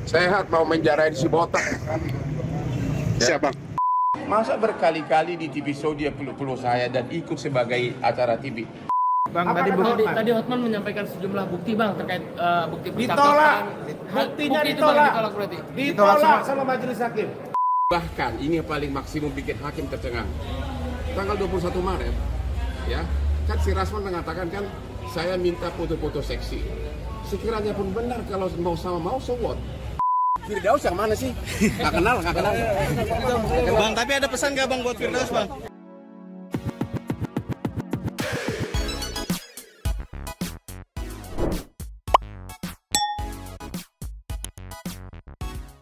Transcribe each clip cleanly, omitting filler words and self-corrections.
Sehat mau menjarain si botak. Siapa? Masa berkali-kali di TV show dia peluk-peluk saya dan ikut sebagai acara TV. Bang, tadi Hotman menyampaikan sejumlah bukti bang terkait bukti ditolak. percakapan. Buktinya Bukti itu, ditolak. Bang, ditolak berarti. Ditolak sama majelis hakim. Bahkan ini yang paling maksimum bikin hakim tercengang. Tanggal 21 Maret, ya, kan si Rasman mengatakan kan saya minta foto-foto seksi. Sekiranya pun benar kalau mau sama mau, so what? Firdaus yang mana sih? Nggak kenal. Bang, tapi ada pesan nggak bang buat Firdaus bang?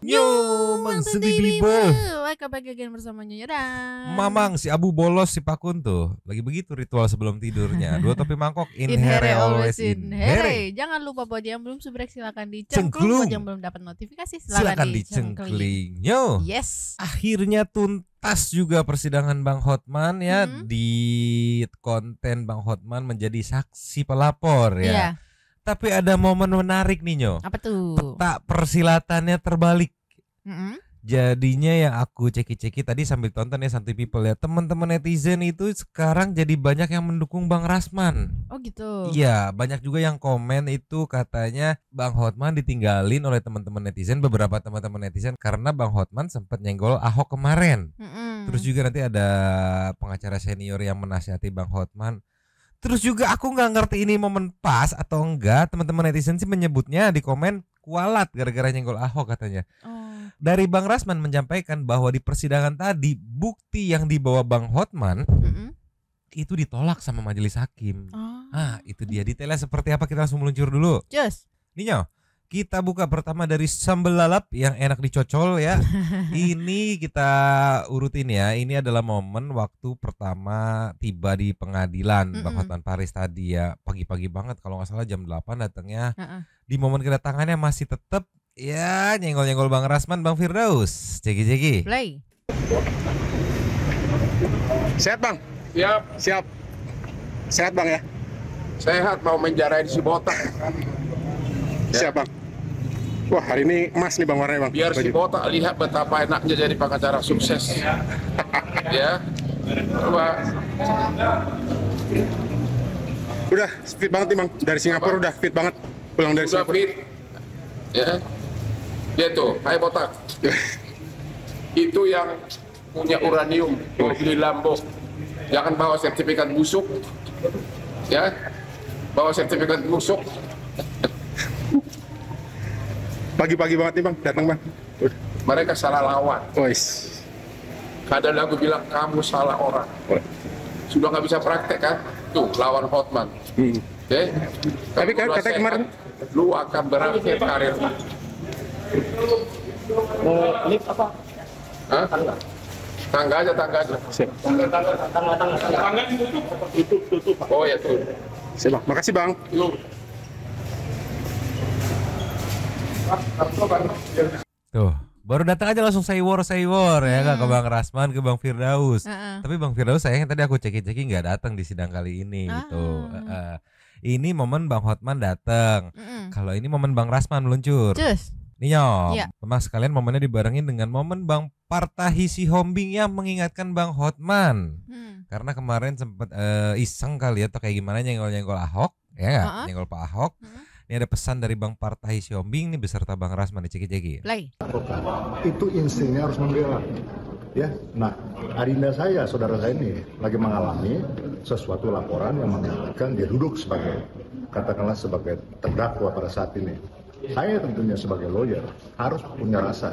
Yo, Mang Sendiri Welcome back again bersama Nyonya Dan Mamang, si Abu bolos si Pakun tuh lagi begitu ritual sebelum tidurnya. Dua topi mangkok, in here always in here. Jangan lupa buat yang belum subrek silakan dicengklung. Buat yang belum dapat notifikasi silakan dicengkling. Yo, yes. Akhirnya tuntas juga persidangan Bang Hotman ya. Di konten Bang Hotman menjadi saksi pelapor ya. Iya. Tapi ada momen menarik nih Nyo. Apa tuh? Peta persilatannya terbalik. Jadinya yang aku ceki-ceki tadi sambil tonton ya Santuy People ya, teman-teman netizen itu sekarang jadi banyak yang mendukung Bang Rasman. Oh gitu. Iya, banyak juga yang komen itu katanya Bang Hotman ditinggalin oleh teman-teman netizen, beberapa teman-teman netizen karena Bang Hotman sempat nyenggol Ahok kemarin. Terus juga nanti ada pengacara senior yang menasihati Bang Hotman. Terus juga aku nggak ngerti ini momen pas atau enggak, teman-teman netizen sih menyebutnya di komen kualat gara-gara nyenggol Ahok katanya. Dari Bang Rasman menyampaikan bahwa di persidangan tadi bukti yang dibawa Bang Hotman itu ditolak sama majelis hakim. Itu dia detailnya seperti apa, kita langsung meluncur dulu. Just. Ninyo, kita buka pertama dari sambal lalap yang enak dicocol ya. Ini kita urutin ya. Ini adalah momen waktu pertama tiba di pengadilan Bang Hotman Paris tadi ya. Pagi-pagi banget kalau nggak salah jam 8 datangnya. Di momen kedatangannya masih tetap ya nyenggol-nyenggol Bang Rasman, Bang Firdaus. Ceki-ceki. Play. Sehat bang? Siap. Sehat bang ya? Sehat mau menjarain si botak. Siap bang. Wah, hari ini emas nih bang warnanya bang. Biar si botak lihat betapa enaknya jadi pengacara sukses. Ya. Coba. Udah fit banget nih bang. Dari Singapura udah fit banget. Pulang dari Sudah Singapura. fit. Ya. Dia tuh, hai botak. Itu yang punya uranium, mau beli Lambo. Jangan bawa sertifikat busuk. Ya. Bawa sertifikat busuk. Pagi-pagi banget nih bang, datang bang. Mereka salah lawan. Wais. Kadang aku bilang kamu salah orang. Sudah nggak bisa praktek kan? Tuh lawan Hotman. Oke? Tapi kan katanya kemarin lu akan berakhir karir. Lift apa? Hah? Tangga aja. siap. Tangga tutup. Oh ya tuh. Siap bang. Makasih bang. Lu. Tuh, baru datang aja langsung say war ya ke Bang Rasman, ke Bang Firdaus. Tapi Bang Firdaus sayangnya tadi aku ceki-ceki nggak datang di sidang kali ini gitu. Ini momen Bang Hotman datang. Kalau ini momen Bang Rasman meluncur. Nih Nyom, memang sekalian momennya dibarengin dengan momen Bang Partahi Sihombing yang mengingatkan Bang Hotman. Karena kemarin sempat iseng kali ya atau kayak gimana nyenggol-nyenggol Ahok, ya nggak? Nyenggol Pak Ahok. Ini ada pesan dari Bang Partahi Sihombing nih beserta Bang Rasman di ceki-ceki. Play. Itu instingnya harus membela. Ya, nah adinda saya, saudara saya ini lagi mengalami sesuatu laporan yang mengatakan dia duduk sebagai, katakanlah sebagai terdakwa pada saat ini. Saya tentunya sebagai lawyer harus punya rasa,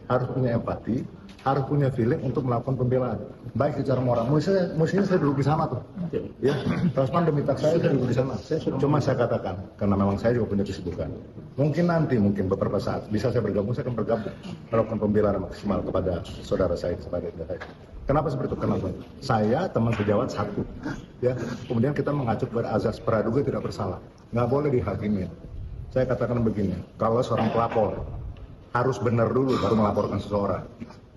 harus punya empati, harus punya feeling untuk melakukan pembelaan. Baik secara moral, mestinya saya duduk di sana tuh. Ya, Rasman udah minta saya duduk di sana. Cuma saya katakan, karena memang saya juga punya kesibukan. Mungkin beberapa saat bisa saya bergabung, saya akan bergabung melakukan pembelaan maksimal kepada saudara saya, kepada saya. Kenapa seperti itu? Kenapa? Saya teman sejawat satu, ya. Kemudian kita mengacu pada azas praduga tidak bersalah, nggak boleh dihakimin. Saya katakan begini, kalau seorang pelapor harus benar dulu baru melaporkan seseorang.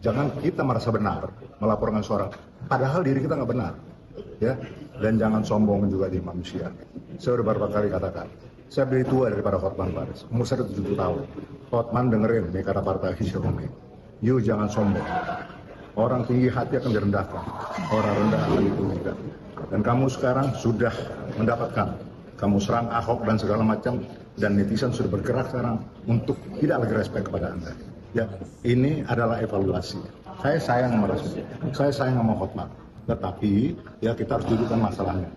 Jangan kita merasa benar melaporkan seseorang, padahal diri kita nggak benar, ya. Dan jangan sombong juga di manusia. Saya udah beberapa kali katakan, Saya lebih tua daripada Hotman Paris. Umur saya 70 tahun. Hotman dengerin nih kata partai Hisiromi. You jangan sombong. Orang tinggi hati akan direndahkan. Orang rendah akan ditinggikan. Dan kamu sekarang sudah mendapatkan. Kamu serang Ahok dan segala macam. Dan netizen sudah bergerak sekarang untuk tidak lagi respect kepada Anda. Ya, ini adalah evaluasi. Saya sayang sama Rasmi. Saya sayang sama Hotman. Tetapi ya kita harus dudukkan masalahnya.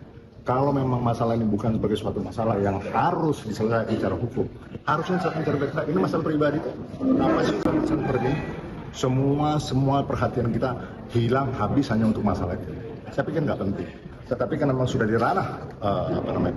Kalau memang masalah ini bukan sebagai suatu masalah yang harus diselesaikan secara hukum, harusnya diselesaikan secara baik. Ini masalah pribadi. Apa sih seperti ini? Semua perhatian kita hilang habis hanya untuk masalah ini. Saya pikir nggak penting. Tetapi kan memang sudah di ranah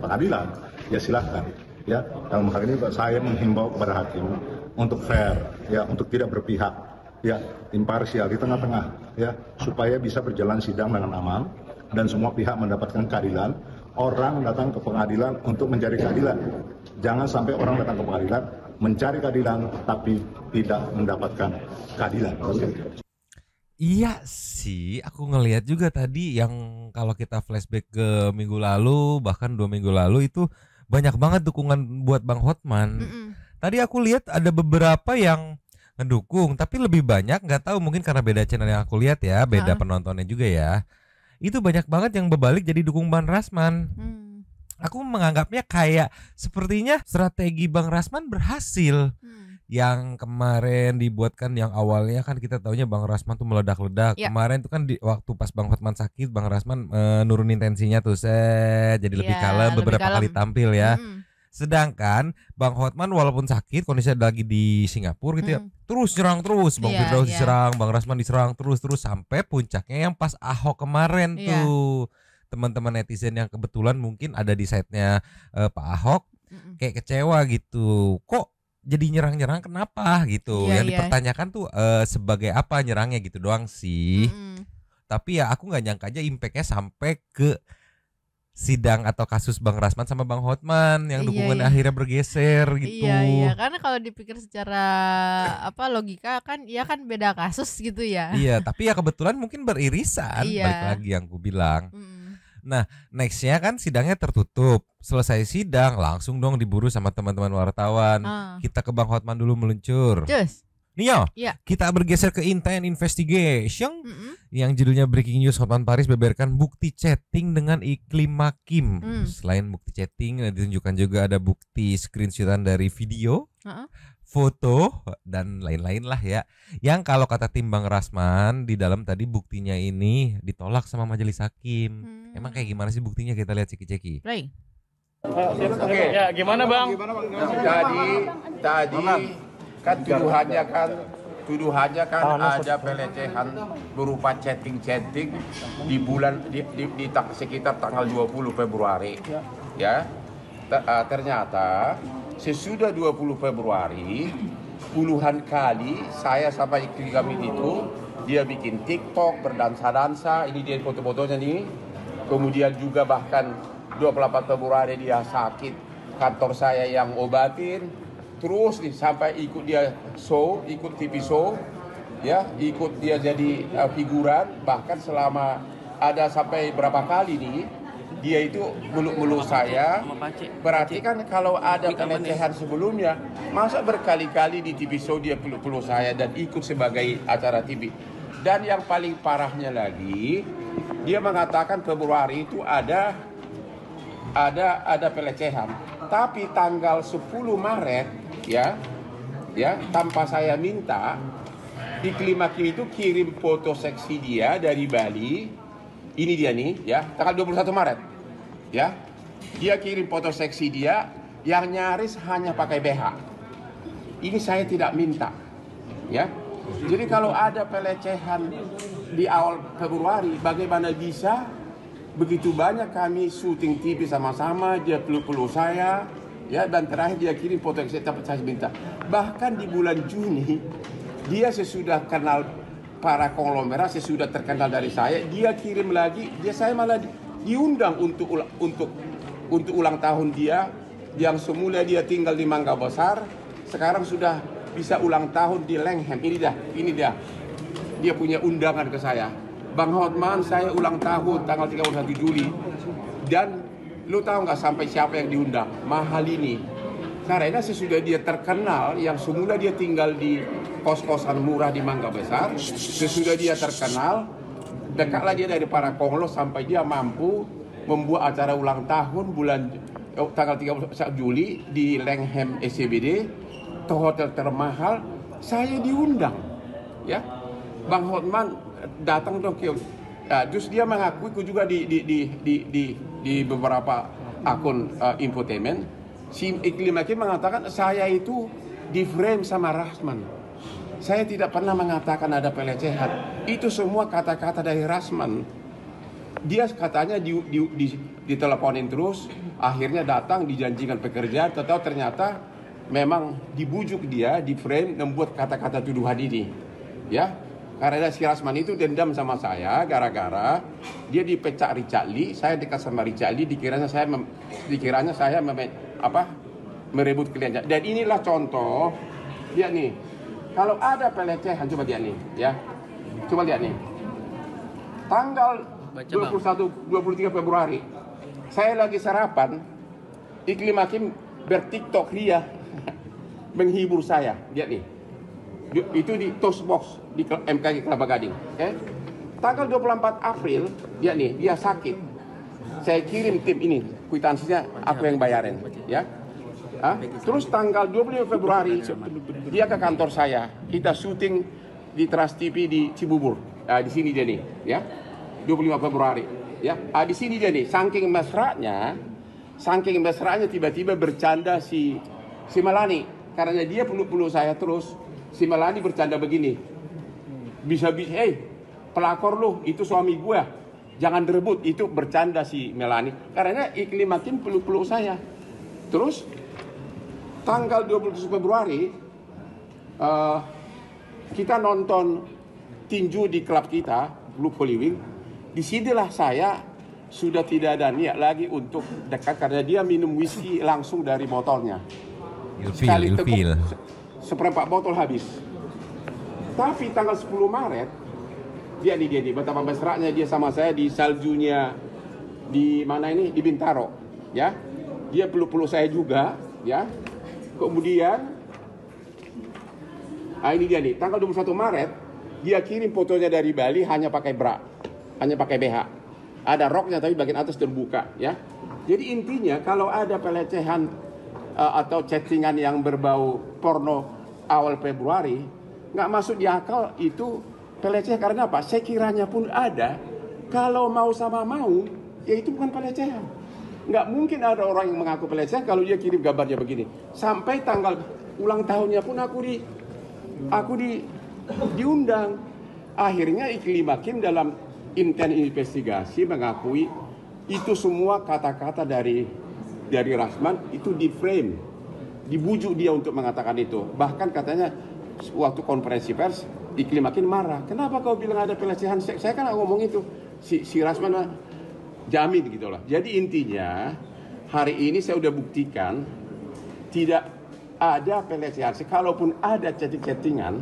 pengadilan, ya silahkan. Ya, dalam hal ini saya menghimbau kepada hakim untuk fair, ya, untuk tidak berpihak, ya, imparsial di tengah-tengah, ya, supaya bisa berjalan sidang dengan aman dan semua pihak mendapatkan keadilan. Orang datang ke pengadilan untuk mencari keadilan. Jangan sampai orang datang ke pengadilan mencari keadilan tapi tidak mendapatkan keadilan. Iya sih, aku ngelihat juga tadi yang kalau kita flashback ke minggu lalu, bahkan 2 minggu lalu itu banyak banget dukungan buat Bang Hotman. Tadi aku lihat ada beberapa yang ngedukung, tapi lebih banyak nggak tahu mungkin karena beda channel yang aku lihat ya, beda penontonnya juga ya. Itu banyak banget yang berbalik jadi dukung Bang Rasman. Aku menganggapnya kayak sepertinya strategi Bang Rasman berhasil. Yang kemarin dibuatkan yang awalnya kan kita taunya Bang Rasman tuh meledak-ledak. Kemarin tuh kan waktu pas Bang Hotman sakit, Bang Rasman nurunin tensinya tuh jadi lebih kalem beberapa kali tampil ya. Sedangkan Bang Hotman walaupun sakit, kondisinya lagi di Singapura gitu ya, terus nyerang terus, Bang Firdaus diserang, Bang Rasman diserang terus sampai puncaknya yang pas Ahok kemarin tuh. Teman-teman netizen yang kebetulan mungkin ada di side-nya Pak Ahok kayak kecewa gitu. Kok jadi nyerang-nyerang kenapa gitu? Yang dipertanyakan tuh sebagai apa nyerangnya gitu doang sih. Tapi ya aku nggak nyangka aja impactnya sampai ke sidang atau kasus Bang Rasman sama Bang Hotman yang dukungan akhirnya bergeser gitu. Iya, karena kalau dipikir secara logika kan ya kan beda kasus gitu ya. Iya, tapi ya kebetulan mungkin beririsan. Balik lagi yang ku bilang. Nah, nextnya kan sidangnya tertutup. Selesai sidang langsung dong diburu sama teman-teman wartawan. Kita ke Bang Hotman dulu meluncur. Nio, kita bergeser ke Intent Investigation yang judulnya Breaking News Hotman Paris beberkan bukti chatting dengan Iklim Makim. Selain bukti chatting, ditunjukkan juga ada bukti screenshotan dari video, foto, dan lain-lain lah ya. Yang kalau kata tim Bang Rasman di dalam tadi buktinya ini ditolak sama majelis hakim. Emang kayak gimana sih buktinya, kita lihat ceki-ceki. Oke, ya gimana Bang? Tadi kan tuduhannya kan ada pelecehan berupa chatting di bulan di sekitar tanggal 20 Februari. Ya. Ternyata sesudah 20 Februari puluhan kali saya sama istri kami itu dia bikin TikTok berdansa-dansa, ini dia foto-fotonya nih. Kemudian juga bahkan 28 Februari dia sakit, kantor saya yang obatin. Terus nih sampai ikut dia show, ikut TV show, ya, ikut dia jadi figuran, bahkan selama ada sampai berapa kali nih dia itu meluk-meluk saya. Berarti kan kalau ada pelecehan sebelumnya, masa berkali-kali di TV show dia peluk-peluk saya dan ikut sebagai acara TV. Dan yang paling parahnya lagi, dia mengatakan Februari itu ada pelecehan. Tapi tanggal 10 Maret ya tanpa saya minta, Iklim Makim itu kirim foto seksi dia dari Bali. Ini dia nih ya, tanggal 21 Maret. Ya. Dia kirim foto seksi dia yang nyaris hanya pakai BH. Ini saya tidak minta. Ya. Jadi kalau ada pelecehan di awal Februari, bagaimana bisa begitu banyak kami syuting TV sama-sama, dia peluk-peluk saya. Ya, dan terakhir dia kirim foto yang saya minta. Bahkan di bulan Juni, dia sesudah kenal para konglomerat, sesudah terkenal dari saya, dia kirim lagi, saya malah diundang untuk ulang tahun dia, yang semula dia tinggal di Mangga Besar, sekarang sudah bisa ulang tahun di Langham. Ini dia. Dia punya undangan ke saya. Bang Hotman, saya ulang tahun tanggal 31 Juli. Dan Lu tahu nggak sampai siapa yang diundang? Mahal ini. Karena sesudah dia terkenal, yang semula dia tinggal di kos-kosan murah di Mangga Besar, sesudah dia terkenal, dekatlah dia dari para konglo sampai dia mampu membuat acara ulang tahun tanggal 31 Juli di Langham SCBD, ke hotel termahal, saya diundang. Ya, Bang Hotman datang Tokyo. Terus dia mengakui juga di beberapa akun infotainment, si Iklim Hakim mengatakan saya itu di frame sama Rasman. Saya tidak pernah mengatakan ada pelecehan. Itu semua kata-kata dari Rasman. Dia katanya diteleponin terus, akhirnya datang dijanjikan pekerjaan, ternyata memang dibujuk dia di frame membuat kata-kata tuduhan ini. Ya, karena si Rasman itu dendam sama saya gara-gara dia dipecah Richard Lee, saya dekat sama Richard Lee, dikiranya saya merebut klien. Dan inilah contoh, lihat nih, kalau ada pelecehan, coba lihat nih, ya, coba lihat nih, tanggal 23 Februari, saya lagi sarapan, Iklim Hakim bertiktok dia menghibur saya, lihat nih. Itu di Toast Box di MKG Kelapa Gading. Okay? Tanggal 24 April dia sakit. Saya kirim tim ini, kwitansinya aku yang bayarin, ya. Terus tanggal 25 Februari dia ke kantor saya. Kita syuting di Trans TV di Cibubur. Di sini dia nih, ya. 25 Februari, ya. Di sini dia nih, saking mesranya tiba-tiba bercanda si Melani karena dia peluk-peluk saya terus. Si Melani bercanda begini, bisa-bisa, hey, pelakor lu, itu suami gue, jangan direbut, itu bercanda si Melani. Karena Iklim Hakim peluk-peluk saya. Terus, tanggal 27 Februari, kita nonton tinju di klub kita, Blue Hollywood. Disinilah saya sudah tidak ada niat lagi untuk dekat, karena dia minum whisky langsung dari motornya. Sekali teguk, seperempat botol habis. Tapi tanggal 10 Maret dia nih betapa mesranya dia sama saya di saljunya di mana ini, di Bintaro, ya. Dia peluk-peluk saya juga, ya. Kemudian ini dia nih, tanggal 21 Maret dia kirim fotonya dari Bali hanya pakai bra, hanya pakai BH. Ada roknya tapi bagian atas terbuka, ya. Jadi intinya kalau ada pelecehan atau chattingan yang berbau porno awal Februari, nggak masuk di akal itu pelecehan. Karena apa? Sekiranya pun ada, kalau mau sama mau, ya itu bukan pelecehan. Nggak mungkin ada orang yang mengaku pelecehan kalau dia kirim gambarnya begini. Sampai tanggal ulang tahunnya pun aku diundang. Akhirnya Iklim Hakim dalam intens investigasi mengakui itu semua kata-kata dari Rasman itu di frame, dibujuk dia untuk mengatakan itu. Bahkan katanya waktu konferensi pers Iklim Hakim marah, kenapa kau bilang ada pelecehan seks? Saya kan ngomong itu, si Rasman jamin gitu lah. Jadi intinya hari ini saya udah buktikan tidak ada pelecehan. Kalaupun ada chatting-chattingan,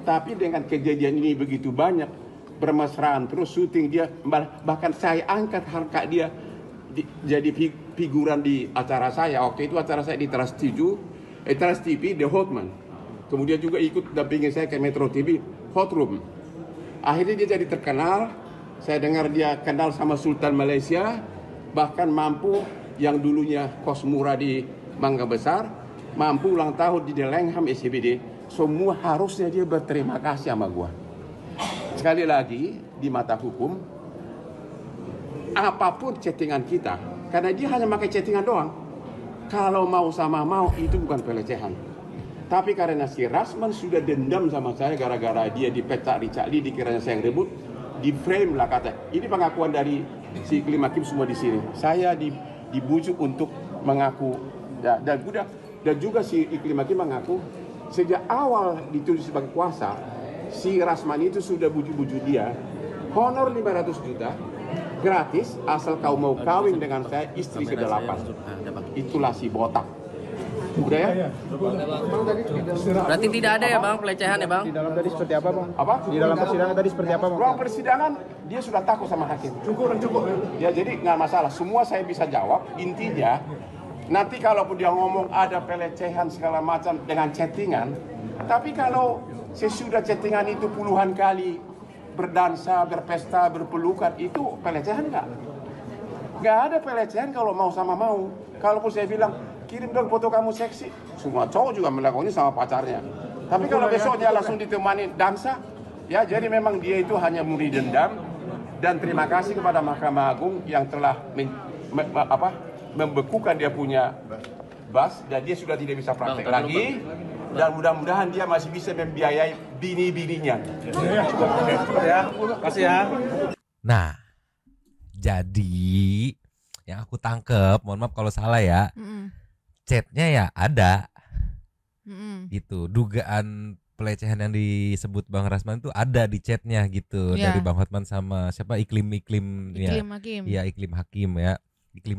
tapi dengan kejadian ini begitu banyak bermesraan terus syuting dia, bahkan saya angkat harkat dia jadi figuran di acara saya. Waktu itu acara saya di Trans TV, The Hotman. Kemudian juga ikut dampingin saya ke Metro TV, Hot Room. Akhirnya dia jadi terkenal. Saya dengar dia kenal sama Sultan Malaysia, bahkan mampu yang dulunya kos murah di Mangga Besar, mampu ulang tahun di Langham SCBD. Semua harusnya dia berterima kasih sama gua. Sekali lagi di mata hukum, apapun chattingan kita, karena dia hanya pakai chattingan doang, kalau mau sama mau itu bukan pelecehan. Tapi karena si Rasman sudah dendam sama saya gara-gara dia dipecat Richard Lee, dikiranya saya yang rebut, di frame lah kata. Ini pengakuan dari si Iklim Hakim semua di sini. Saya dibujuk untuk mengaku, dan juga si Iklim Hakim mengaku sejak awal dituduh sebagai kuasa, si Rasman itu sudah bujuk-bujuk dia, honor 500 juta, gratis asal kau mau kawin dengan saya istri ke-8. Itulah si botak. Udah ya? Berarti tidak ada ya bang pelecehan ya bang? Di dalam tadi seperti apa, Bang? Apa? Di dalam persidangan tadi seperti apa, Bang? Ruang persidangan dia sudah takut sama hakim. Cukup. Ya jadi nggak masalah. Semua saya bisa jawab. Intinya nanti kalaupun dia ngomong ada pelecehan segala macam dengan chattingan, tapi kalau sesudah chattingan itu puluhan kali berdansa, berpesta, berpelukan, itu pelecehan nggak? Nggak ada pelecehan kalau mau sama mau. Kalaupun saya bilang kirim dong foto kamu seksi, semua cowok juga melakukannya sama pacarnya. Tapi kalau besoknya langsung ditemani dansa, ya jadi memang dia itu hanya muri dendam. Dan terima kasih kepada Mahkamah Agung yang telah membekukan dia punya bas dan dia sudah tidak bisa praktek lagi. Dan mudah-mudahan dia masih bisa membiayai bini-bininya. Ya, kasih ya. Nah, jadi yang aku tangkep, mohon maaf kalau salah ya, chatnya ya ada, gitu. Dugaan pelecehan yang disebut Bang Rasman itu ada di chatnya gitu, dari Bang Hotman sama siapa Iklim Hakim. Ya Iklim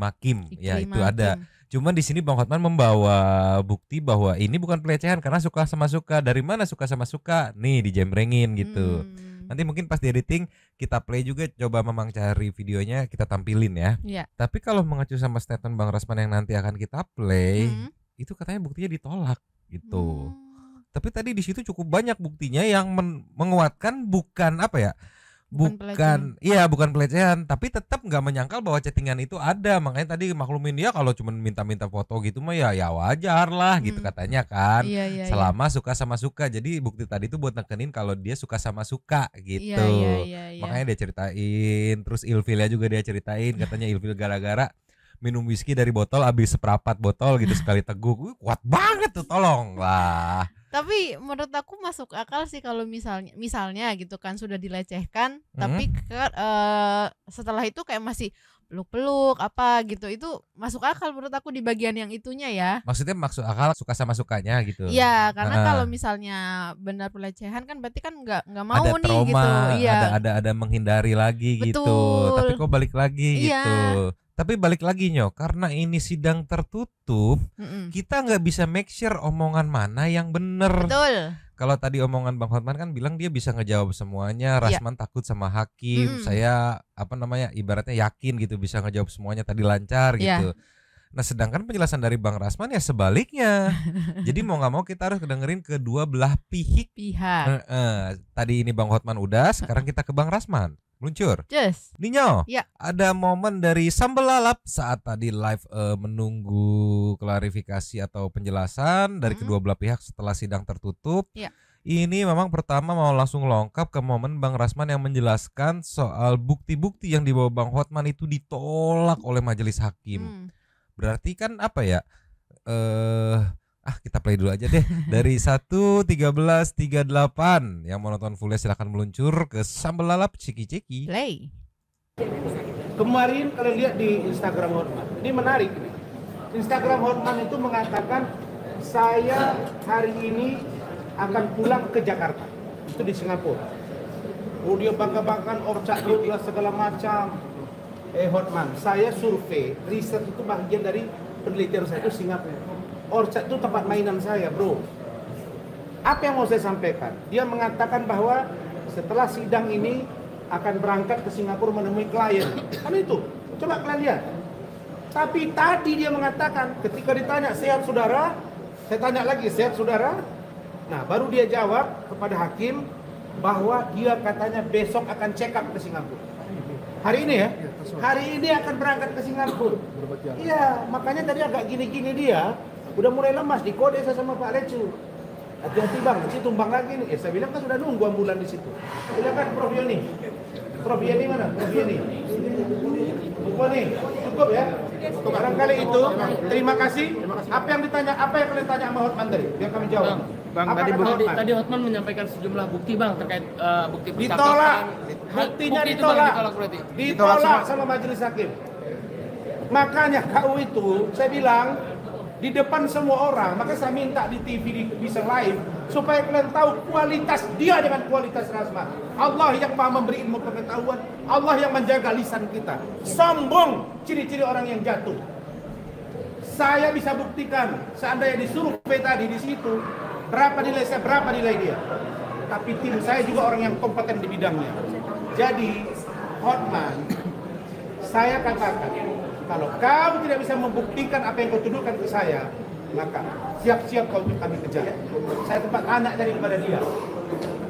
Hakim ya itu ada. Cuma di sini Bang Hotman membawa bukti bahwa ini bukan pelecehan karena suka sama suka. Dari mana suka sama suka? Nih dijembrengin gitu. Nanti mungkin pas di editing kita play juga, coba memang cari videonya kita tampilin ya. Tapi kalau mengacu sama statement Bang Rasman yang nanti akan kita play, itu katanya buktinya ditolak gitu. Tapi tadi di situ cukup banyak buktinya yang menguatkan bukan apa ya? Bukan pelecehan, tapi tetap nggak menyangkal bahwa chattingan itu ada. Makanya tadi maklumin dia kalau cuma minta-minta foto gitu mah ya wajar lah gitu katanya kan. Selama suka sama suka. Jadi bukti tadi itu buat nekenin kalau dia suka sama suka gitu. Makanya dia ceritain, terus ilfilnya juga dia ceritain, katanya ilfil gara-gara minum whisky dari botol habis seperempat botol gitu sekali teguk. Kuat banget tuh, tolong lah. Tapi menurut aku masuk akal sih kalau misalnya gitu kan sudah dilecehkan, tapi setelah itu kayak masih peluk-peluk apa gitu, itu masuk akal menurut aku di bagian yang itunya ya. Maksudnya masuk akal suka sama sukanya gitu. Iya, karena kalau misalnya benar pelecehan kan berarti kan nggak mau ada nih trauma, gitu. Iya. Ada menghindari lagi gitu. Tapi kok balik lagi gitu. Tapi balik lagi Nyo, karena ini sidang tertutup, kita nggak bisa make sure omongan mana yang bener. Betul. Kalau tadi omongan Bang Hotman kan bilang dia bisa ngejawab semuanya, Rasman takut sama hakim, saya ibaratnya yakin gitu bisa ngejawab semuanya tadi lancar gitu. Nah sedangkan penjelasan dari Bang Rasman ya sebaliknya. Jadi mau nggak mau kita harus dengerin kedua belah pihak. Tadi ini Bang Hotman udah, sekarang kita ke Bang Rasman. Meluncur. Ninyo, ada momen dari Sambal Lalap saat tadi live menunggu klarifikasi atau penjelasan dari kedua belah pihak setelah sidang tertutup. Ini memang pertama mau langsung lengkap ke momen Bang Rasman yang menjelaskan soal bukti-bukti yang dibawa Bang Hotman itu ditolak oleh majelis hakim. Berarti kan apa ya? Kita play dulu aja deh. Dari 1:13:38 yang mau nonton fullnya silahkan meluncur ke Sambal Lalap Ceki-Ceki. Play. Kemarin kalian lihat di Instagram Hotman. Ini menarik. Instagram Hotman itu mengatakan saya hari ini akan pulang ke Jakarta. Itu di Singapura. Dia bangga-banggakan orchard dia segala macam. Hotman, saya survei, riset itu bagian dari penelitian saya itu Singapura. Orchard itu tempat mainan saya, bro. Apa yang mau saya sampaikan? Dia mengatakan bahwa setelah sidang ini akan berangkat ke Singapura menemui klien. Kan itu, coba kalian lihat. Tapi tadi dia mengatakan ketika ditanya sehat saudara, saya tanya lagi sehat saudara. Nah baru dia jawab kepada hakim bahwa dia katanya besok akan check up ke Singapura. Hari ini ya? Hari ini akan berangkat ke Singapura. Iya, makanya tadi agak gini-gini dia. Udah mulai lemas, dikode saya sama Pak Lecu. Hati-hati bang, nanti tumbang lagi nih. Saya bilang kan sudah nunggu ambulan di situ. Silakan Prof Yoni. Prof Yoni mana? Prof Yoni. Cukup ya. Barangkali itu. Terima kasih. Apa yang kalian tanya sama Hotman tadi? Biar kami jawab. Bang, tadi Hotman menyampaikan sejumlah bukti bang terkait bukti percakapan. Ditolak. Buktinya ditolak. Ditolak sama majelis hakim. Makanya KU itu saya bilang di depan semua orang, maka saya minta di TV bisa live supaya kalian tahu kualitas dia dengan kualitas Rasman. Allah yang maha memberi ilmu pengetahuan, Allah yang menjaga lisan kita. Sombong, ciri-ciri orang yang jatuh. Saya bisa buktikan, seandainya disuruh tadi di situ, berapa nilai saya, berapa nilai dia. Tapi tim saya juga orang yang kompeten di bidangnya. Jadi, Hotman, saya katakan, kalau kau tidak bisa membuktikan apa yang kau tuduhkan ke saya, maka siap-siap kau untuk kami kejar. Saya tempat anak daripada dia.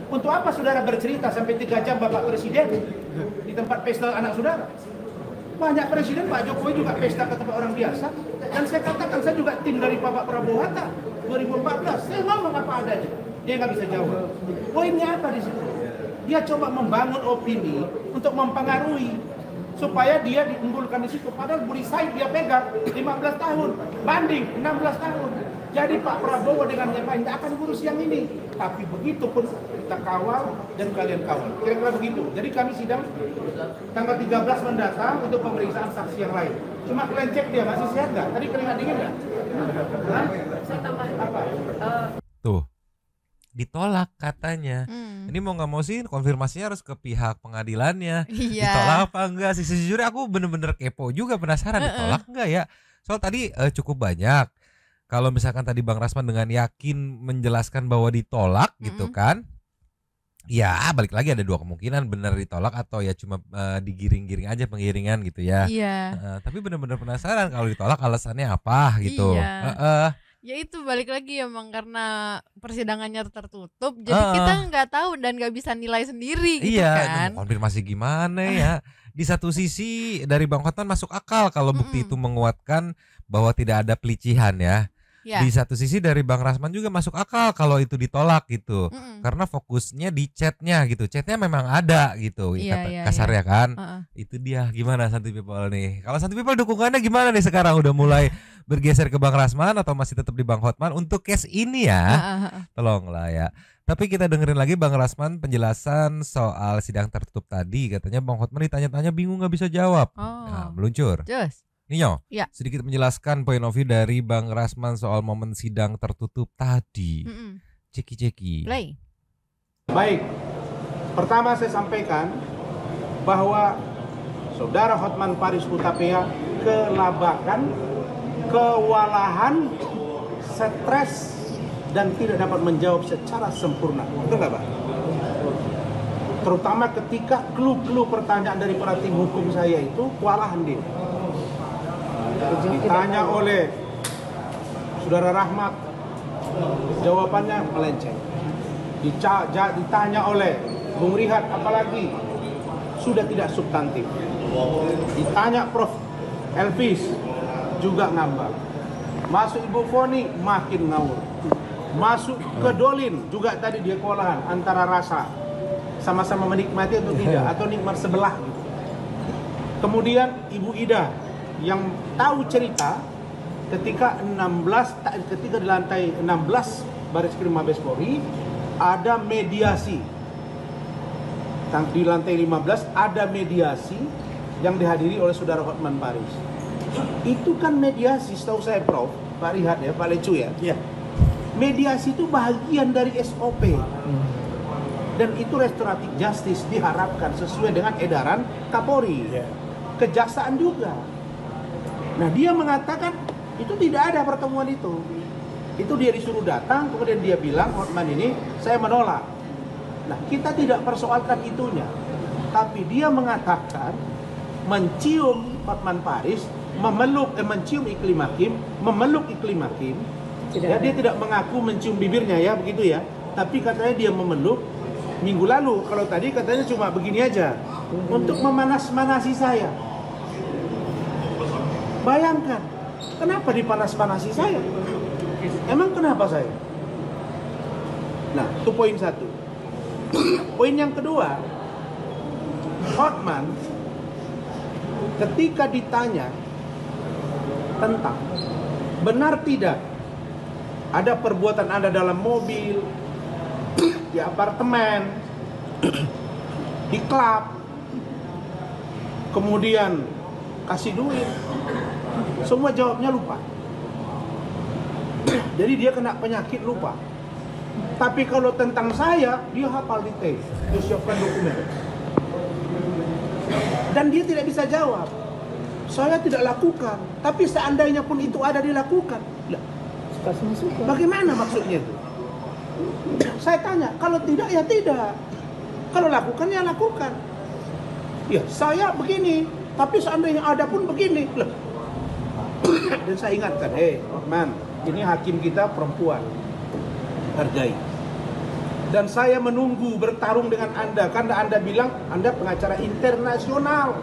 Untuk apa saudara bercerita sampai 3 jam Bapak Presiden di tempat pesta anak saudara? Banyak presiden, Pak Jokowi juga pesta ke tempat orang biasa. Dan saya katakan, saya juga tim dari Bapak Prabowo Hatta 2014. Saya ngomong apa adanya. Dia nggak bisa jawab. Poinnya apa di situ? Dia coba membangun opini untuk mempengaruhi supaya dia diunggulkan di situ. Padahal Budi Said dia pegang 15 tahun, banding 16 tahun. Jadi Pak Prabowo dengan yang lain tidak akan ngurus yang ini. Tapi begitu pun kita kawal dan kalian kawal. Kira-kira begitu. Jadi kami sidang tanggal 13 mendatang untuk pemeriksaan saksi yang lain. Cuma kalian cek dia masih sehat nggak? Tadi keringat dingin nggak? Saya tambah apa? Tuh, ditolak katanya. Ini mau nggak mau sih konfirmasinya harus ke pihak pengadilannya. Iya. Ditolak apa enggak sih? Sejujurnya aku bener-bener kepo juga, penasaran ditolak enggak ya. Soal tadi cukup banyak. Kalau misalkan tadi Bang Rasman dengan yakin menjelaskan bahwa ditolak gitu kan. Ya balik lagi ada 2 kemungkinan, benar ditolak atau ya cuma digiring-giring aja pengiringan gitu ya. Iya. Tapi benar-benar penasaran kalau ditolak alasannya apa gitu. Iya. Ya itu balik lagi emang karena persidangannya tertutup, jadi kita nggak tahu dan nggak bisa nilai sendiri gitu kan. Konfirmasi gimana ya? Di satu sisi dari Bang Hotman masuk akal kalau bukti itu menguatkan bahwa tidak ada pelicihan ya. Ya. Di satu sisi dari Bang Rasman juga masuk akal kalau itu ditolak gitu. Karena fokusnya di chatnya gitu. Chatnya memang ada gitu. Kasarnya kan. Itu dia. Gimana Santuy People nih? Kalau Santuy People dukungannya gimana nih sekarang? Udah mulai bergeser ke Bang Rasman atau masih tetap di Bang Hotman untuk case ini ya? Tolonglah ya. Tapi kita dengerin lagi Bang Rasman penjelasan soal sidang tertutup tadi. Katanya Bang Hotman ditanya-tanya bingung gak bisa jawab. Nah, meluncur. Nio, sedikit menjelaskan point of view dari Bang Rasman soal momen sidang tertutup tadi. Ceki-ceki. Baik, pertama saya sampaikan bahwa Saudara Hotman Paris Hutapea kelabakan, kewalahan, stres, dan tidak dapat menjawab secara sempurna. Betul nggak, Pak? Terutama ketika clue-clue pertanyaan dari para tim hukum saya itu kewalahan dia. Ditanya oleh Saudara Rahmat, jawabannya melenceng. Ditanya oleh Bung Rihat, apalagi sudah tidak substantif. Ditanya Prof. Elvis, juga ngambang. Masuk Ibu Foni, makin ngawur. Masuk ke Dolin, juga tadi dia kewalahan antara rasa sama-sama menikmati atau tidak, atau nikmat sebelah gitu. Kemudian Ibu Ida yang tahu cerita ketika di lantai 16 Bareskrim Mabes Polri ada mediasi. Di lantai 15 ada mediasi yang dihadiri oleh Saudara Hotman Paris. Itu kan mediasi, setahu saya Prof, Pak Rihat ya, Pak Lecu ya. Mediasi itu bagian dari SOP. Dan itu restoratif justice diharapkan sesuai dengan edaran Kapolri. Kejaksaan juga. Nah, dia mengatakan itu tidak ada pertemuan itu. Itu dia disuruh datang, kemudian dia bilang, Hotman ini saya menolak. Nah, kita tidak persoalkan itunya. Tapi dia mengatakan mencium Hotman Paris, mencium Iklim Hakim, memeluk Iklim Hakim. Ya, dia tidak mengaku mencium bibirnya ya, begitu ya. Tapi katanya dia memeluk minggu lalu. Kalau tadi katanya cuma begini aja. Untuk memanas-manasi saya. Bayangkan, kenapa dipanas-panasi saya? Emang kenapa saya? Nah, itu poin 1. Poin yang kedua, Hotman ketika ditanya tentang benar tidak ada perbuatan Anda dalam mobil, di apartemen, di klub, kemudian kasih duit, semua jawabnya lupa. Jadi dia kena penyakit lupa. Tapi kalau tentang saya, dia hafal detail, dia siapkan dokumen. Dan dia tidak bisa jawab. saya tidak lakukan, tapi seandainya pun itu ada dilakukan. Lah, bagaimana maksudnya itu? Saya tanya, kalau tidak ya tidak. Kalau lakukan ya lakukan. Ya, saya begini, tapi seandainya ada pun begini. Lah. Dan saya ingatkan, man, ini hakim kita perempuan. Hargai. Dan saya menunggu bertarung dengan Anda karena Anda bilang Anda pengacara internasional.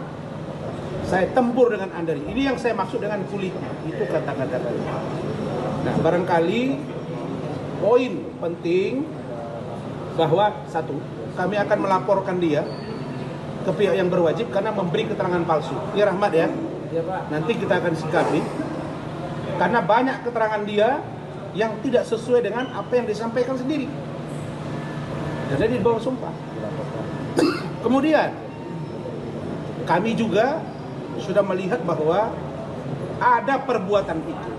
Saya tempur dengan Anda. Ini yang saya maksud dengan kulitnya. Itu kata-kata tadi. Nah, barangkali poin penting bahwa satu, kami akan melaporkan dia ke pihak yang berwajib karena memberi keterangan palsu. Ya Rahmat ya. Nanti kita akan sikapi karena banyak keterangan dia yang tidak sesuai dengan apa yang disampaikan sendiri. Jadi di bawah sumpah. Kemudian kami juga sudah melihat bahwa ada perbuatan itu.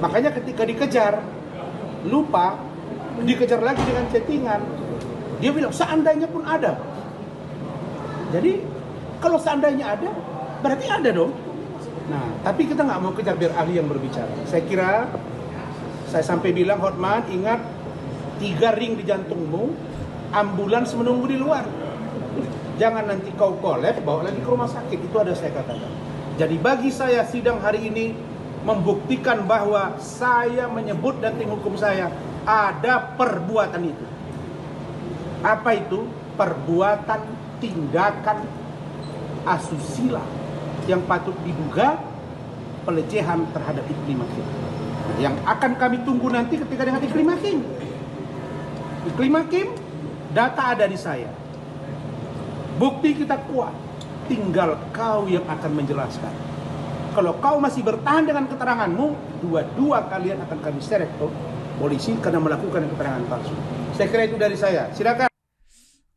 Makanya ketika dikejar, lupa, dikejar lagi dengan chattingan. Dia bilang seandainya pun ada. Jadi kalau seandainya ada, berarti ada dong. Nah, tapi kita nggak mau kejar biar ahli yang berbicara. Saya kira saya sampai bilang, Hotman, ingat 3 ring di jantungmu, ambulans menunggu di luar. Jangan nanti kau kolaps, bawa lagi ke rumah sakit. Itu ada saya katakan. Jadi bagi saya sidang hari ini membuktikan bahwa saya menyebut dan tim hukum saya ada perbuatan itu. Apa itu? Perbuatan tindakan asusila yang patut diduga pelecehan terhadap Iklim Hakim. Yang akan kami tunggu nanti ketika dengan Iklim Hakim. Iklim Hakim, data ada di saya. Bukti kita kuat. Tinggal kau yang akan menjelaskan. Kalau kau masih bertahan dengan keteranganmu, dua-dua kalian akan kami seret ke polisi karena melakukan keterangan palsu. Saya kira itu dari saya. Silakan.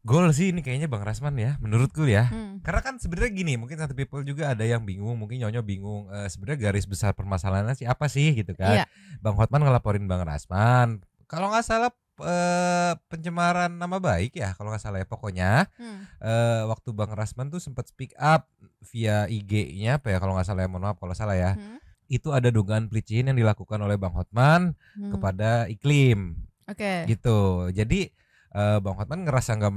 Gol sih ini kayaknya Bang Rasman ya, menurutku ya. Karena kan sebenarnya gini, mungkin satu people juga ada yang bingung, mungkin Nyonyo bingung sebenarnya garis besar permasalahannya sih apa sih gitu kan. Bang Hotman ngelaporin Bang Rasman. Kalau nggak salah pencemaran nama baik ya, kalau nggak salah ya pokoknya. Waktu Bang Rasman tuh sempat speak up via IG-nya apa ya kalau nggak salah ya, mohon maaf kalau salah ya. Itu ada dugaan pelecehan yang dilakukan oleh Bang Hotman kepada Iklim. Gitu. Jadi Bang Hotman ngerasa nggak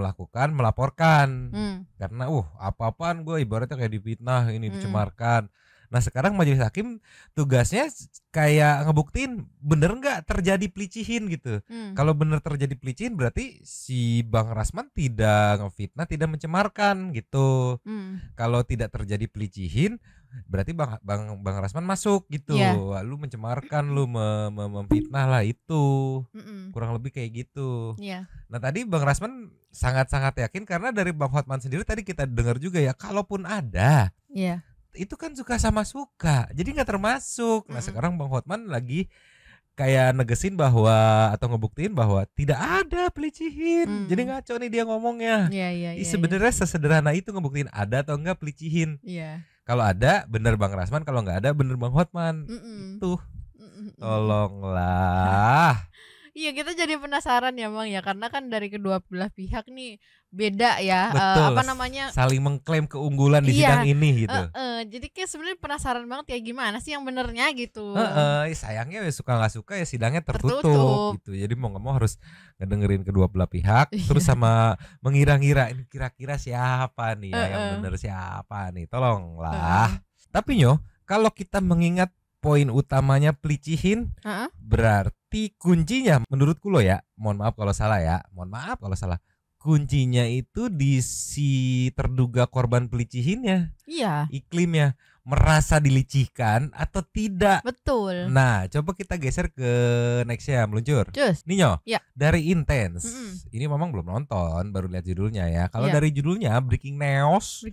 melaporkan karena apa-apaan gue ibaratnya kayak difitnah ini dicemarkan. Nah sekarang majelis hakim tugasnya kayak ngebuktiin bener nggak terjadi pelicihin gitu. Kalau bener terjadi pelicihin berarti si Bang Rasman tidak ngefitnah, tidak mencemarkan gitu. Kalau tidak terjadi pelicihin berarti Bang Rasman masuk gitu. Wah, lu mencemarkan, lu memfitnah lah itu. Kurang lebih kayak gitu. Nah tadi Bang Rasman sangat-sangat yakin karena dari Bang Hotman sendiri tadi kita dengar juga ya, kalaupun ada itu kan suka sama suka, jadi nggak termasuk. Nah sekarang Bang Hotman lagi kayak negesin bahwa atau ngebuktiin bahwa tidak ada pelicihin. Jadi ngaco nih dia ngomongnya. Sebenarnya sesederhana itu ngebuktiin ada atau enggak pelicihin. Kalau ada bener Bang Rasman, kalau nggak ada bener Bang Hotman. Itu tolonglah. Iya kita jadi penasaran ya Bang ya, karena kan dari kedua belah pihak nih beda ya. Betul, saling mengklaim keunggulan di sidang ini gitu. Jadi kayak sebenarnya penasaran banget ya gimana sih yang benernya gitu. Sayangnya ya suka nggak suka ya sidangnya tertutup gitu. Jadi mau nggak mau harus ngedengerin kedua belah pihak, terus sama mengira-ngira ini kira-kira siapa nih ya yang bener siapa nih, tolonglah. Tapi Nyo, kalau kita mengingat poin utamanya pelicihin, berarti kuncinya menurutku lo ya, mohon maaf kalau salah ya, kuncinya itu di si terduga korban pelicihinnya, Iklimnya merasa dilicihkan atau tidak. Betul. Nah coba kita geser ke nextnya, meluncur. Ninyo, dari Intense, ini memang belum nonton, baru lihat judulnya ya. Kalau dari judulnya Breaking News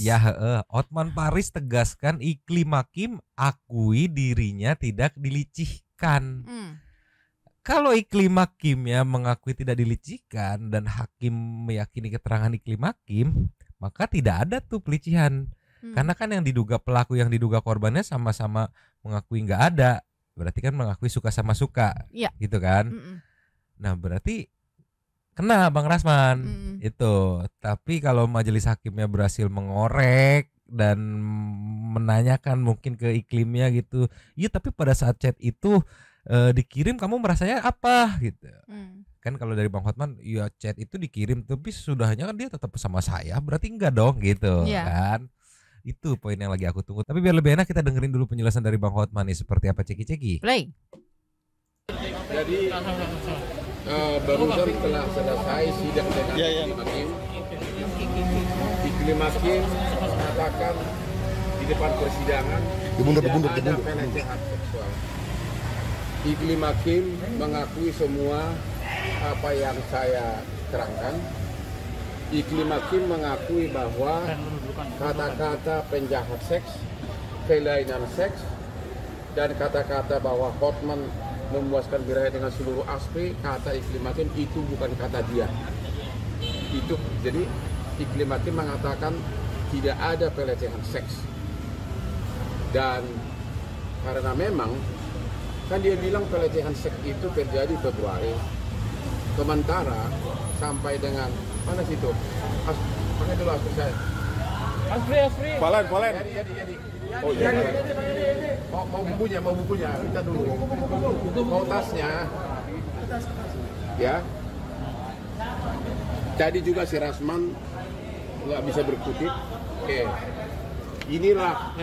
ya, Hotman Paris tegaskan Iklim Hakim akui dirinya tidak dilicihkan. Kalau Iklim Hakim ya mengakui tidak dilicihkan dan hakim meyakini keterangan Iklim Hakim, maka tidak ada tuh pelicihan. Karena kan yang diduga pelaku, yang diduga korbannya sama-sama mengakui nggak ada, berarti kan mengakui suka sama suka, gitu kan? Nah berarti kena Bang Rasman itu. Tapi kalau majelis hakimnya berhasil mengorek dan menanyakan mungkin ke iklimnya gitu. Iya, tapi pada saat chat itu dikirim kamu merasanya apa gitu. Kan kalau dari Bang Hotman, ya chat itu dikirim tapi sesudahnya kan dia tetap sama saya, berarti enggak dong gitu kan. Itu poin yang lagi aku tunggu. Tapi biar lebih enak kita dengerin dulu penjelasan dari Bang Hotman nih seperti apa ceki-ceki. Play. Jadi barusan telah selesai sidang dengan Iklim Hakim mengatakan di depan persidangan tidak ada pelecehan seksual. Iklim Hakim mengakui semua apa yang saya terangkan. Iklim Hakim mengakui bahwa kata-kata penjahat seks, kelainan seks, dan kata-kata bahwa Hotman memuaskan birahi dengan seluruh aspek, kata Iklim Hakim itu bukan kata dia. Itu jadi Iklim Hakim mengatakan tidak ada pelecehan seks. Dan karena memang kan dia bilang pelecehan seks itu terjadi Februari. Sementara sampai dengan mana situ? Pakai dulu asli saya. Asri. Polen. Jadi. Oh iya. Mau bukunya, kita dulu. Mau tasnya. Ya. Tadi juga si Rasman nggak bisa berkutip. Oke. Inilah.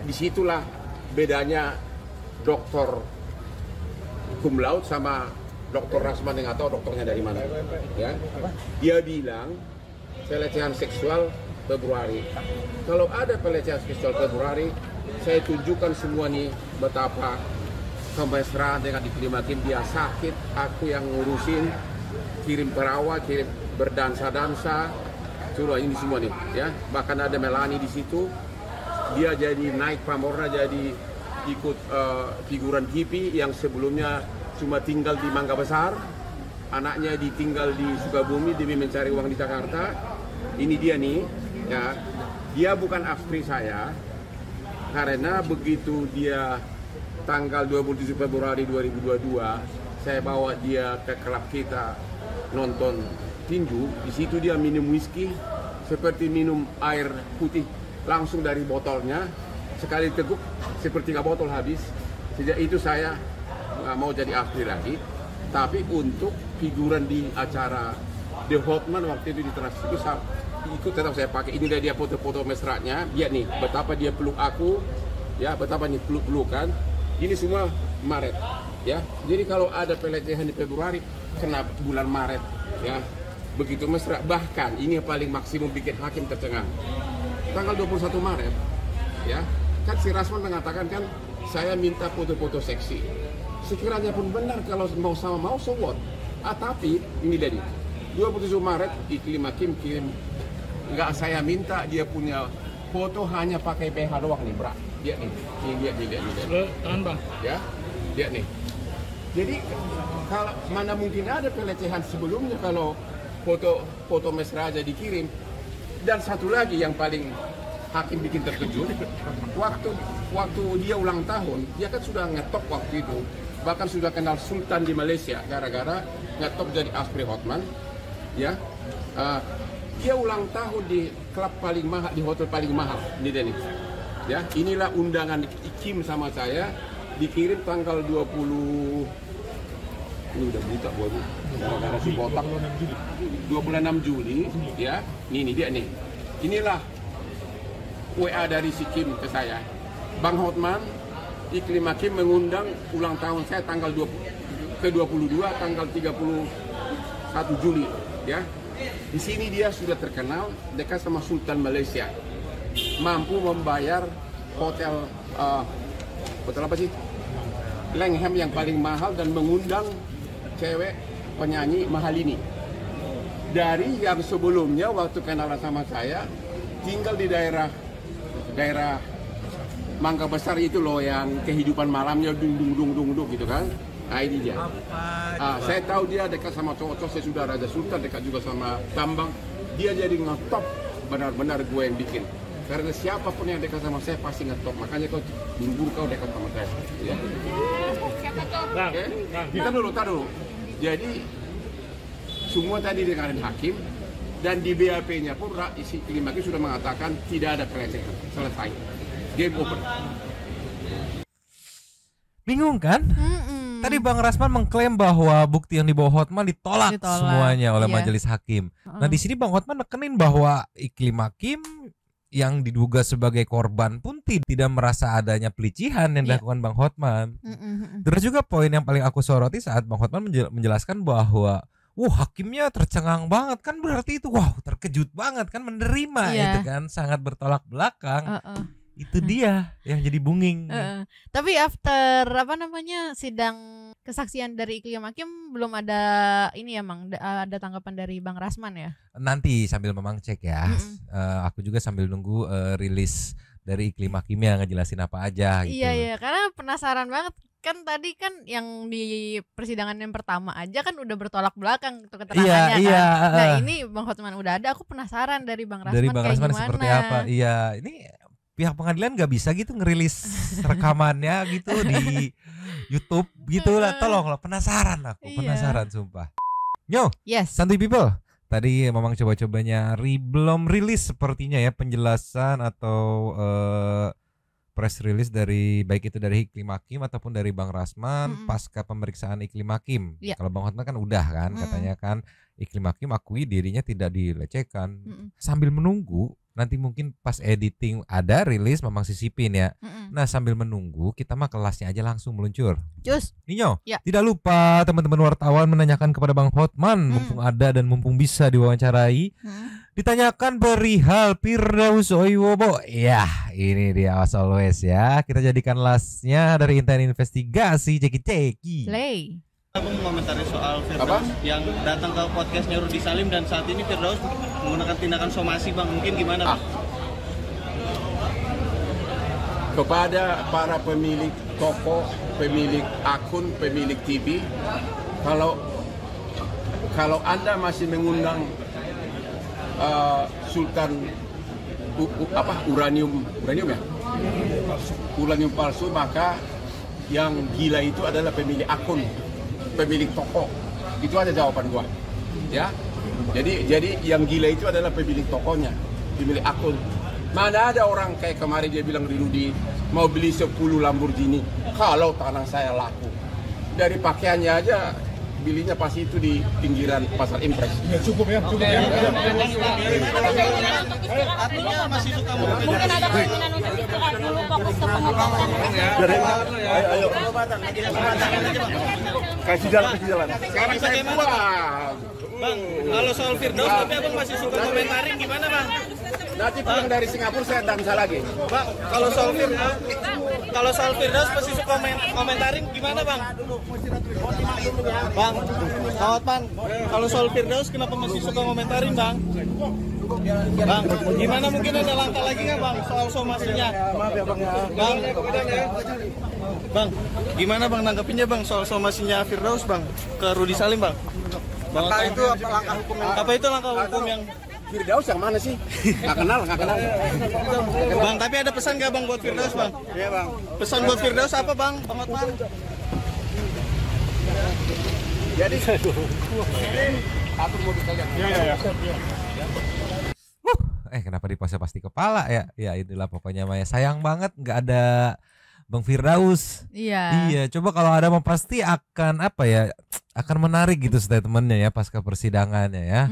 Disitulah bedanya dokter cum laude sama dokter Rasman yang nggak tahu dokternya dari mana. Ya. Dia bilang pelecehan seksual Februari. Kalau ada pelecehan seksual Februari, saya tunjukkan semua nih betapa kemesraan dengan Iklim Hakim. Dia sakit, aku yang ngurusin, kirim perawat, kirim berdansa-dansa, suruh ini semua nih, ya. Bahkan ada Melani di situ. Dia jadi naik pamornya, jadi ikut figuran Kipi yang sebelumnya cuma tinggal di Mangga Besar, anaknya ditinggal di Sukabumi demi mencari uang di Jakarta. Ini dia nih, ya. Dia bukan istri saya, karena begitu dia tanggal 27 Februari 2022, saya bawa dia ke klub kita nonton tinju. Di situ dia minum whisky seperti minum air putih langsung dari botolnya, sekali teguk sepertiga botol habis. Sejak itu saya nggak mau jadi istri lagi, tapi untuk figuran di acara The Hotman waktu itu di Trans itu ikut tetap saya pakai. Ini dia foto-foto mesranya. Dia nih betapa dia peluk aku, ya, betapa nih peluk-pelukan. Ini semua Maret, ya. Jadi kalau ada pelecehan di Februari, kena bulan Maret, ya. Begitu mesra. Bahkan ini yang paling maksimum bikin hakim tercengang. Tanggal 21 Maret, ya. Kan si Rasman mengatakan kan saya minta foto-foto seksi. Sekiranya pun benar kalau mau sama mau so what. Tapi ini dari 27 Maret Iklim Hakim kirim, nggak saya minta, dia punya foto hanya pakai BH doang nih, bra. Dia nih, ini dia. Tangan bang. Ya, dia nih. Jadi kalau mana mungkin ada pelecehan sebelumnya kalau foto mesra aja dikirim. Dan satu lagi yang paling hakim bikin terkejut, waktu dia ulang tahun, dia kan sudah ngetop waktu itu, bahkan sudah kenal Sultan di Malaysia gara-gara ngetop jadi Asri Hotman, ya. Dia ulang tahun di klub paling mahal, di hotel paling mahal di Deni. Ya, inilah undangan Kim sama saya, dikirim tanggal 20. Ini udah buka baru. Gara-gara si botak. 26 Juli, ya. Ini dia nih. Inilah WA dari si Kim ke saya. Bang Hotman, Iklim Hakim mengundang ulang tahun saya tanggal ke-22 tanggal 31 Juli, ya. Di sini dia sudah terkenal dekat sama Sultan Malaysia, mampu membayar hotel apa sih, Langham yang paling mahal dan mengundang cewek penyanyi mahal ini. Dari yang sebelumnya waktu kenalan sama saya tinggal di daerah Mangga Besar itu loh, yang kehidupan malamnya dung gitu kan. Nah ini dia. Saya tahu dia dekat sama cowok-cowok, saya sudah Raja Sultan, dekat juga sama Bambang. Dia jadi ngetop, benar-benar gue yang bikin. Karena siapapun yang dekat sama saya pasti ngetop. Makanya kau buru-buru kau dekat sama saya. Ya. Okay? Kita dulu. Jadi semua tadi dengan hakim Dan di BAP-nya pun isi Iqlim Hakim sudah mengatakan tidak ada pelecehan. Selesai. Game over. Bingung kan? Tadi Bang Rasman mengklaim bahwa bukti yang dibawa Hotman ditolak semuanya oleh majelis hakim. Nah di sini Bang Hotman nekenin bahwa Iqlim Hakim yang diduga sebagai korban pun tidak merasa adanya pelicihan yang dilakukan Bang Hotman. Terus juga poin yang paling aku soroti saat Bang Hotman menjelaskan bahwa hakimnya tercengang banget, kan berarti itu terkejut banget kan, menerima itu kan, sangat bertolak belakang. Itu dia yang jadi bunging. Tapi after sidang kesaksian dari Iqlim Hakim belum ada ini ya Mang, ada tanggapan dari Bang Rasman ya? Nanti sambil memang cek ya. Aku juga sambil nunggu rilis dari Iqlim Hakimnya ngejelasin apa aja gitu. Iya, karena penasaran banget. Kan tadi kan yang di persidangan yang pertama aja kan udah bertolak belakang tuh keterangannya kan. Nah ini Bang Hotman udah ada, aku penasaran dari Bang Rasman, kayak gimana. Seperti apa? Iya, ini pihak pengadilan nggak bisa gitu ngerilis rekamannya gitu di YouTube gitu lah. Tolonglah, penasaran aku, penasaran sumpah. Santuy People. Tadi memang coba-cobanya belum rilis sepertinya ya penjelasan atau press release dari baik itu dari Iqlim Hakim ataupun dari Bang Rasman pasca pemeriksaan Iqlim Hakim. Kalau Bang Hotman kan udah kan katanya kan Iqlim Hakim akui dirinya tidak dilecehkan. Sambil menunggu nanti mungkin pas editing ada rilis memang sisipin ya. Nah sambil menunggu kita mah kelasnya aja langsung meluncur. Ninyo, tidak lupa teman-teman wartawan menanyakan kepada Bang Hotman mumpung ada dan mumpung bisa diwawancarai. Ditanyakan perihal Firdaus Oiwobo. Ya, ini dia as always ya. Kita jadikan lastnya dari Intan Investigasi Ceki-Ceki. Abang mengomentari soal Firdaus yang datang ke podcastnya Rudy Salim dan saat ini Firdaus menggunakan tindakan somasi Bang. Mungkin gimana Bang? Kepada para pemilik toko, pemilik akun, pemilik TV, kalau Anda masih mengundang Sultan uranium ya, uranium palsu, maka yang gila itu adalah pemilik akun, pemilik toko. Itu aja jawaban gua ya. Jadi yang gila itu adalah pemilik tokonya, pemilik akun. Mana ada orang kayak kemarin dia bilang Rudy mau beli 10 Lamborghini kalau tanah saya laku. Dari pakaiannya aja belinya pasti itu di pinggiran pasar Impres. Ya, cukup ya. Artinya masih suka mungkin ada keinginan untuk istirahat dulu, fokus ke pengobatan. Ayo. Kasih jalan. Sekarang saya buat. Bang, kalau soal Firdaus tapi abang masih suka komentarin gimana Bang? Nanti pulang dari Singapura saya dansa lagi. Bang, kalau soal Firdaus masih suka komentarin gimana Bang? Bang, Hotman, kalau soal Firdaus kenapa masih suka komentarin Bang? Bang, gimana mungkin ada langkah lagi nggak Bang soal somasinya? Maaf ya Bang ya. Bang, gimana Bang nanggapinnya Bang soal somasinya Firdaus Bang ke Rudy Salim Bang? Apa itu langkah hukum? Apa itu langkah hukum yang Firdaus yang mana sih? Nggak kenal. Bang, tapi ada pesan nggak Bang buat Firdaus Bang? Iya Bang. Pesan buat Firdaus apa Bang? Bang Hotman? Jadi atur mobil kalian. Iya. Kenapa dipose pasti kepala ya? Ya itulah pokoknya Maya. Sayang banget nggak ada Bang Firdaus. Iya, coba kalau ada pasti akan akan menarik gitu statementnya ya pasca persidangannya ya.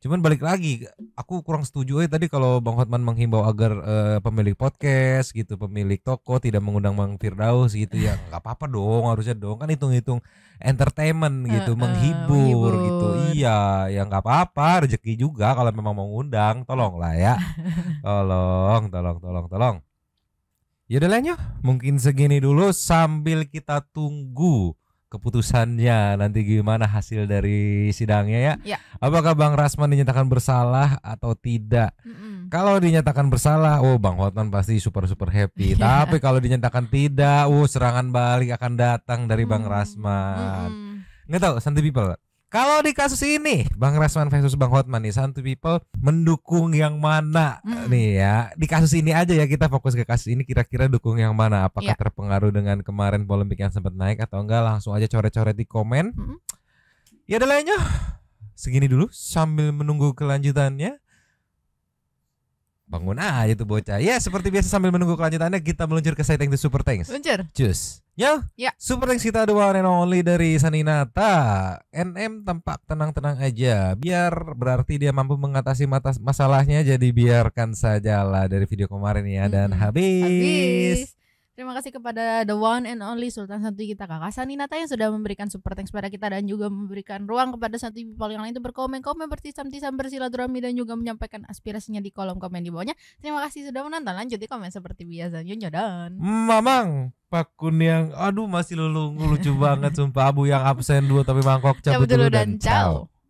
Cuman balik lagi, aku kurang setuju tadi kalau Bang Hotman menghimbau agar pemilik podcast gitu, pemilik toko tidak mengundang Bang Firdaus gitu ya. Nggak apa-apa dong, harusnya dong kan hitung-hitung entertainment gitu, menghibur gitu. Iya, ya nggak apa-apa, rezeki juga kalau memang mau ngundang, tolonglah ya. Tolong. Yaudah lah mungkin segini dulu sambil kita tunggu keputusannya nanti gimana hasil dari sidangnya ya. Apakah Bang Rasman dinyatakan bersalah atau tidak? Kalau dinyatakan bersalah, Bang Hotman pasti super happy. Tapi kalau dinyatakan tidak, serangan balik akan datang dari Bang Rasman. Nggak tahu, Santuy People. Kalau di kasus ini Bang Rasman versus Bang Hotman nih, Santuy People mendukung yang mana nih ya? Di kasus ini aja ya, kita fokus ke kasus ini, kira-kira dukung yang mana? Apakah terpengaruh dengan kemarin polemik yang sempat naik atau enggak? Langsung aja coret-coret di komen. Ya ada lainnya. segini dulu sambil menunggu kelanjutannya. Bangun aja tuh bocah. Ya seperti biasa sambil menunggu kelanjutannya kita meluncur ke Thank to Super Thanks. Luncur. Cus. Ya. Super Thanks kita ada one and only dari Saninata. NM tampak tenang-tenang aja. Biar berarti dia mampu mengatasi masalahnya. Jadi biarkan sajalah dari video kemarin ya. Dan habis. Terima kasih kepada the one and only Sultan Santuy kita Kakak Saninata yang sudah memberikan super thanks pada kita dan juga memberikan ruang kepada Santuy people yang lain untuk berkomen-komen, bertisam-tisam, bersilaturahmi dan juga menyampaikan aspirasinya di kolom komen di bawahnya. Terima kasih sudah menonton. Lanjuti komen seperti biasa. Nyonya dan Mamang Pakun yang aduh masih lucu banget sumpah. Abu yang absen 2 tapi mangkok cabut dulu dan ciao.